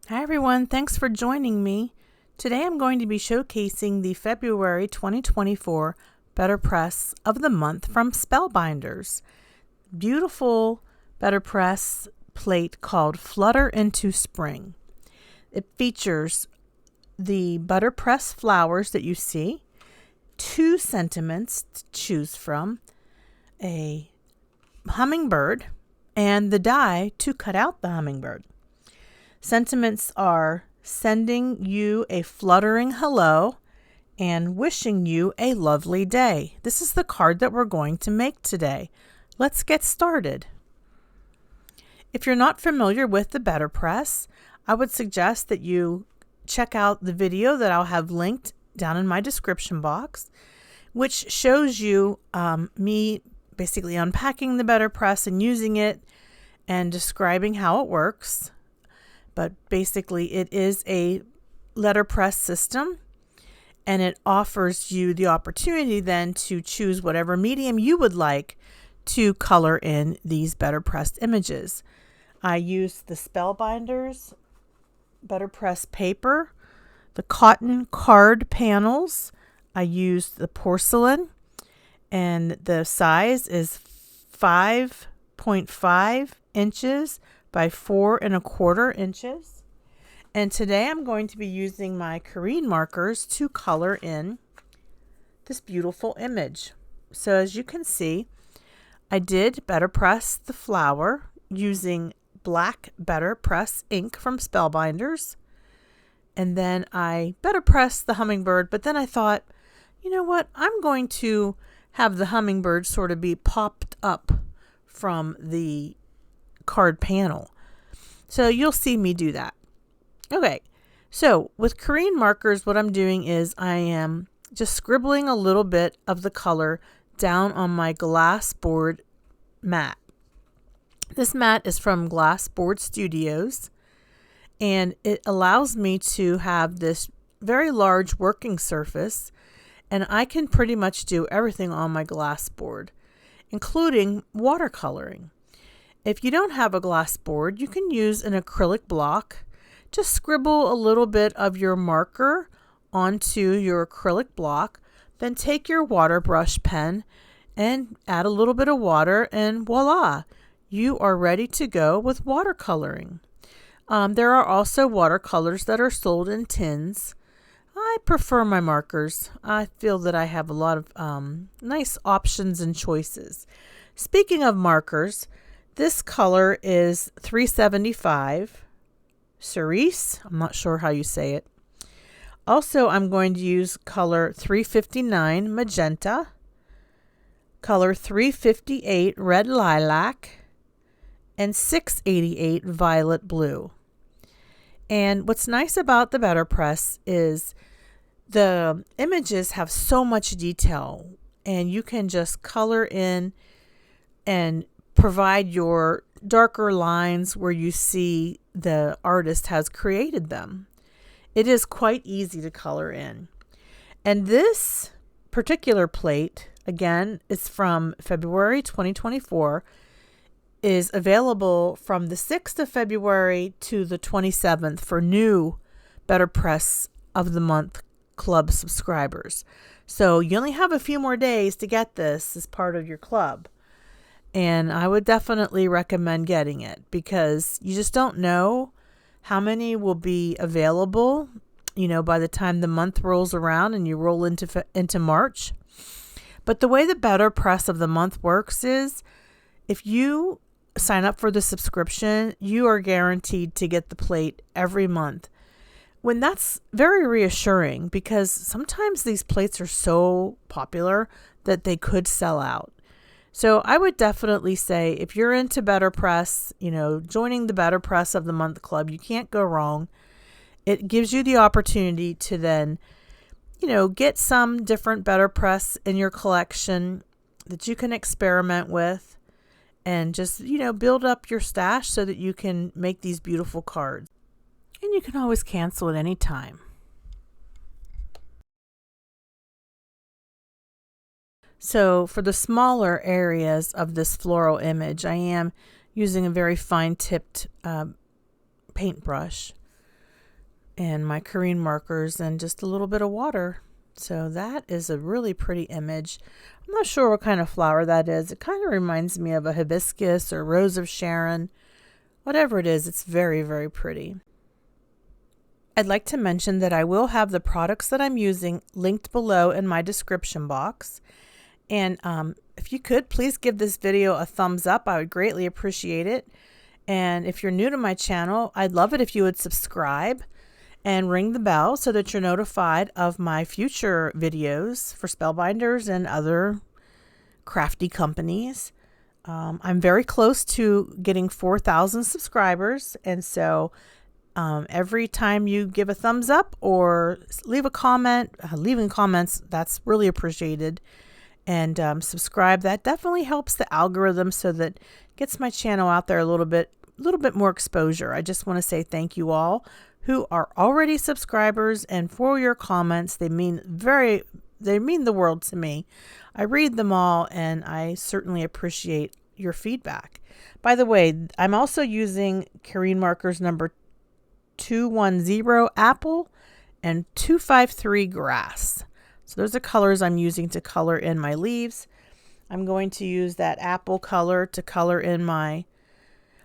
Hi everyone, thanks for joining me. Today I'm going to be showcasing the February 2024 Betterpress of the Month from Spellbinders. Beautiful Betterpress plate called Flutter into Spring. It features the Betterpress flowers that you see, 2 sentiments to choose from, a hummingbird, and the die to cut out the hummingbird. Sentiments are sending you a fluttering hello and wishing you a lovely day. This is the card that we're going to make today. Let's get started. If you're not familiar with the Betterpress, I would suggest that you check out the video that I'll have linked down in my description box, which shows you me basically unpacking the Betterpress and using it and describing how it works. But basically it is a letterpress system, and it offers you the opportunity then to choose whatever medium you would like to color in these Betterpress images. I used the Spellbinders Betterpress paper, the cotton card panels. I used the porcelain, and the size is 5.5 inches by 4¼ inches. And today I'm going to be using my Korean markers to color in this beautiful image. So as you can see, I did Betterpress the flower using black Betterpress ink from Spellbinders. And then I Betterpressed the hummingbird, but then I thought, you know what, I'm going to have the hummingbird sort of be popped up from the card panel. So you'll see me do that. Okay, so with Korean markers, what I'm doing is I am just scribbling a little bit of the color down on my glass board mat. This mat is from Glass Board Studios, and it allows me to have this very large working surface, and I can pretty much do everything on my glass board, including watercoloring. If you don't have a glass board, you can use an acrylic block. Just scribble a little bit of your marker onto your acrylic block, then take your water brush pen and add a little bit of water, and voila, you are ready to go with watercoloring. There are also watercolors that are sold in tins. I prefer my markers. I feel that I have a lot of nice options and choices. Speaking of markers, this color is 375 cerise. I'm not sure how you say it. Also, I'm going to use color 359 magenta, color 358 red lilac, and 688 violet blue. And what's nice about the Betterpress is the images have so much detail, and you can just color in and provide your darker lines where you see the artist has created them. It is quite easy to color in. And this particular plate, again, is from February 2024, is available from the 6th of February to the 27th for new Betterpress of the Month Club subscribers. So you only have a few more days to get this as part of your club. And I would definitely recommend getting it, because you just don't know how many will be available, by the time the month rolls around and you roll into March. But the way the Betterpress of the Month works is, if you sign up for the subscription, you are guaranteed to get the plate every month. When that's very reassuring, because sometimes these plates are so popular that they could sell out. So I would definitely say, if you're into Betterpress, joining the Betterpress of the Month Club, you can't go wrong. It gives you the opportunity to then, get some different Betterpress in your collection that you can experiment with, and just, build up your stash so that you can make these beautiful cards. And you can always cancel at any time. So for the smaller areas of this floral image, I am using a very fine tipped paintbrush. and my Korean markers and just a little bit of water. So that is a really pretty image. I'm not sure what kind of flower that is. It kind of reminds me of a hibiscus or rose of Sharon. Whatever it is, it's very, very pretty. I'd like to mention that I will have the products that I'm using linked below in my description box. And if you could, please give this video a thumbs up. I would greatly appreciate it. And if you're new to my channel, I'd love it if you would subscribe and ring the bell so that you're notified of my future videos for Spellbinders and other crafty companies. I'm very close to getting 4,000 subscribers, and so every time you give a thumbs up or leave a comment, leaving comments, that's really appreciated. And subscribe, that definitely helps the algorithm so that it gets my channel out there a little bit more exposure. I just want to say thank you all who are already subscribers, and for your comments. They mean the world to me. I read them all, and I certainly appreciate your feedback. By the way, I'm also using Korean markers number 210 apple and 253 grass. So those are colors I'm using to color in my leaves. I'm going to use that apple color to color in my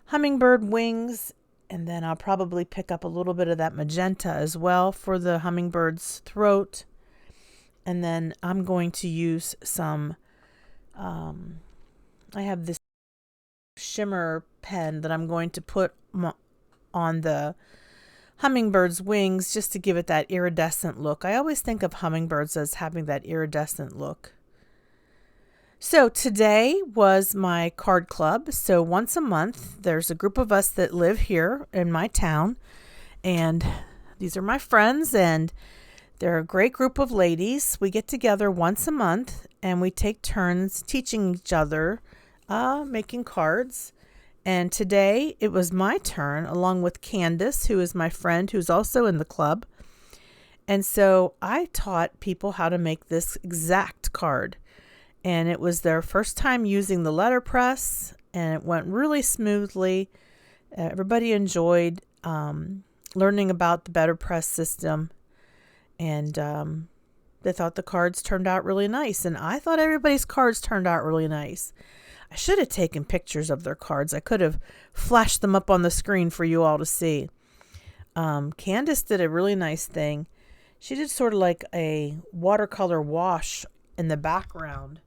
hummingbird wings, and then I'll probably pick up a little bit of that magenta as well for the hummingbird's throat. And then I'm going to use some, I have this shimmer pen that I'm going to put on the hummingbird's wings just to give it that iridescent look. I always think of hummingbirds as having that iridescent look. So today was my card club. So once a month, there's a group of us that live here in my town, and these are my friends, and they're a great group of ladies. We get together once a month and we take turns teaching each other making cards. And today it was my turn, along with Candace, who is my friend who's also in the club. And so I taught people how to make this exact card. And it was their first time using the letterpress, and it went really smoothly. Everybody enjoyed learning about the Betterpress system, and they thought the cards turned out really nice. And I thought everybody's cards turned out really nice. I should have taken pictures of their cards. I could have flashed them up on the screen for you all to see. Candace did a really nice thing. She did sort of like a watercolor wash in the background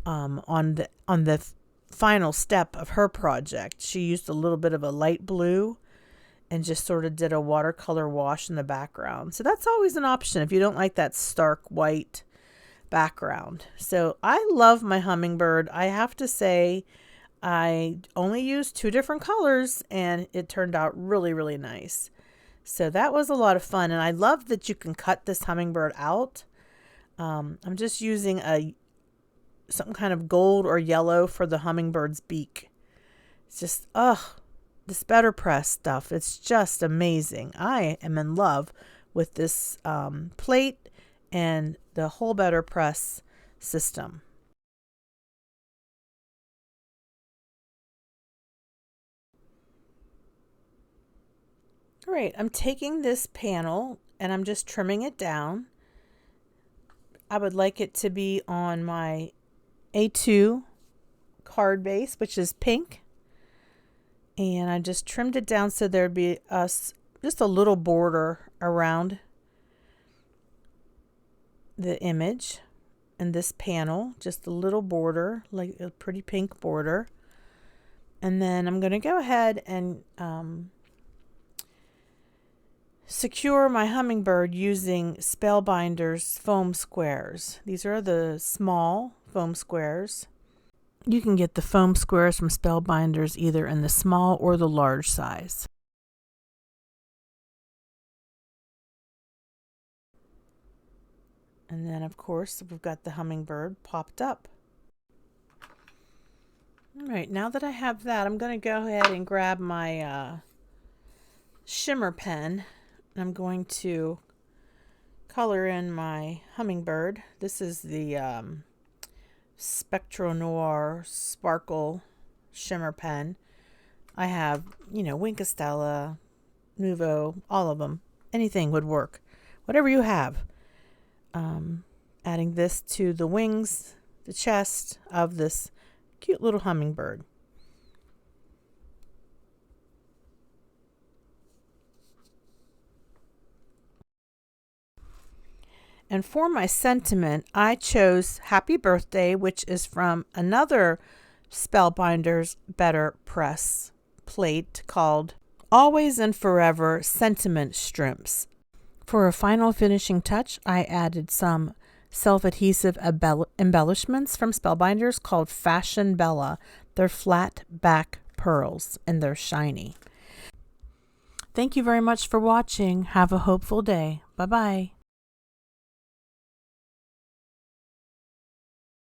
on the final step of her project. She used a little bit of a light blue and just sort of did a watercolor wash in the background. So that's always an option if you don't like that stark white background. So I love my hummingbird. I have to say I only used 2 different colors, and it turned out really, really nice. So that was a lot of fun, and I love that you can cut this hummingbird out. I'm just using some kind of gold or yellow for the hummingbird's beak. It's just, this Betterpress stuff. It's just amazing. I am in love with this plate and the whole Betterpress system. All right, I'm taking this panel and I'm just trimming it down. I would like it to be on my A2 card base, which is pink. And I just trimmed it down so there'd be just a little border around the image and this panel, just a little border, like a pretty pink border. And then I'm going to go ahead and secure my hummingbird using Spellbinders foam squares. These are the small foam squares. You can get the foam squares from Spellbinders either in the small or the large size. And then, of course, we've got the hummingbird popped up. All right, now that I have that, I'm going to go ahead and grab my shimmer pen. I'm going to color in my hummingbird. This is the Spectro Noir Sparkle shimmer pen. I have, Wink Estella, Nuvo, all of them. anything would work. Whatever you have. Adding this to the wings, the chest of this cute little hummingbird. And for my sentiment, I chose Happy Birthday, which is from another Spellbinders Betterpress plate called Always and Forever Sentiment Strips. For a final finishing touch, I added some self-adhesive embellishments from Spellbinders called Fashion Bella. They're flat back pearls and they're shiny. Thank you very much for watching. Have a hopeful day. Bye-bye.